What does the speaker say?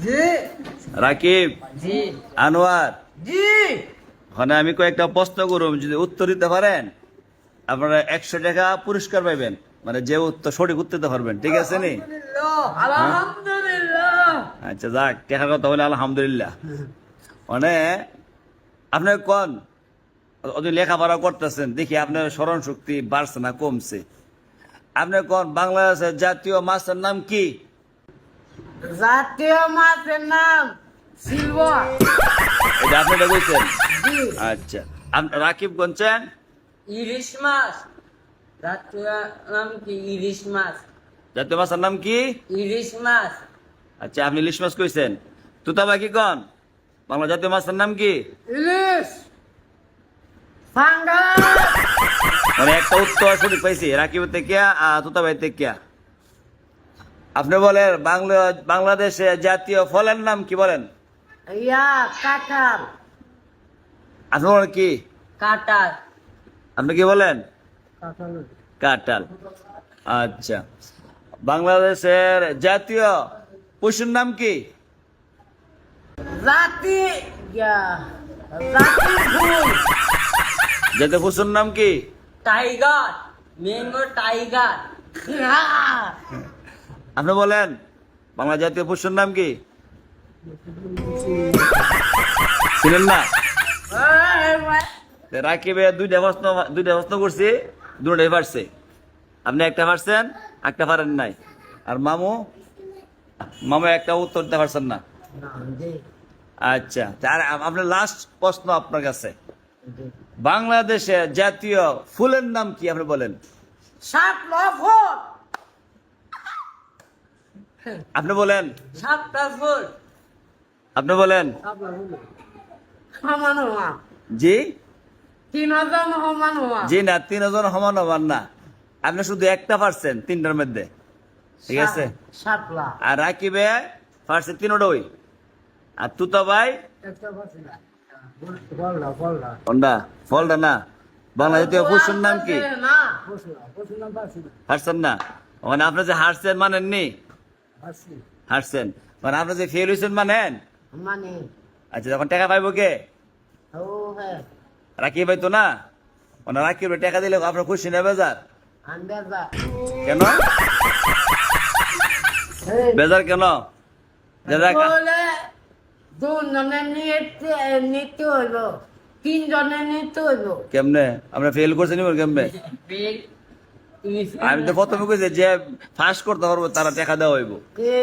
জি রাকিব, জি আনোয়ার, জি ওখানে আমি কয়েকটা প্রশ্ন করব, যদি উত্তর দিতে পারেন আপনারা 100 টাকা পুরস্কার পাইবেন, মানে যে উত্তর সঠিক উত্তর দিতে পারবেন, ঠিক আছে নি? আলহামদুলিল্লাহ। আচ্ছা যাক, টাকার কথা বলে আলহামদুলিল্লাহ। মানে আপনি কোন ওদের লেখাপড়া করতেছেন, দেখি আপনার স্মরণ শক্তি বাড়ছে না কমছে। আপনি কোন বাংলাদেশের জাতীয় মাছের নাম কি? জাতীয় মাছের নাম সিলভার। এটা আপনি এটা বলছেন? জি আচ্ছা, রাকিব কোনছেন? ইলিশ মাছ। জাতীয় নাম কি? ইলিশ মাছ। জাতীয় মাছের নাম কি? ইলিশ মাছ। আচ্ছা, আপনি ইলিশ মাছ কইছেন। তুতা ভাই কি কন? বাংলা জাতীয় মাছের নাম কি? ইলিশ ফাঙ্গাস। মানে একটা উত্তর সঠিক পাইছি রাকিব থেকে তুতা ভাই থেকে। আপনি বলেন বাংলাদেশে জাতীয় ফলের নাম কি বলেন? ইয়া কাঁঠাল। আপনি বলেন কি? কাঁঠাল। আপনি কি বলেন? কাঁঠাল। কাঁঠাল। আচ্ছা, বাংলাদেশের জাতীয় পশুর নাম কি? জাতি ইয়া জাতি ফুল। জাতীয় পশুর নাম কি? টাইগার। Mango tiger. আপনি বলেন বাংলা জাতীয় পশুর নাম কি? ছিলেন না? রাকিবে দুইটা প্রশ্ন করছি, দুটাই পারছে। আপনি একটা পারছেন, একটা পারেন নাই। আর মামু একটা উত্তর দিতে পারছেন না। আচ্ছা, আর আপনার লাস্ট প্রশ্ন আপনার কাছে, বাংলাদেশের জাতীয় ফুলের নাম কি আপনি বলেন? সাতটা ফুল। আপনি বলেন। সাতটা ফুল। আপনি বলেন। সমান হওয়া। জি 3 জন সমান হওয়া। জি না, 3 জন সমান হবার না। আপনি শুধু একটা পারছেন 3টার মধ্যে, ঠিক আছে? সাতলা। আর রাকিবে পারছে 3টাই। আর তুতা ভাই কোনটা? ফলটা না। বাংলা জাতীয় পশুর নাম কি? না হারছেন না? মানে আপনি যে হারছেন মানেননি? হারছেন মানে আপনি যে ফেল হয়েছেন মানেন? মানে আচ্ছা, যখন টাকা পাইবো কে? ও হ্যাঁ রাকিব ভাই তো না, মানে রাকিব ভাই টাকা দিলে আপনার খুশি না বেজার? আন্দাজা। কেন বেজার কেন? বলে 2 জনের নিতে হইব, 3 জনের নিতে হইব। কেমনে আমরা ফেল করছেন কেমনে? আমি তো প্রথমে কইছি যে ফার্স্ট করতে পারবো তারা টাকা দেওয়া হইব। কে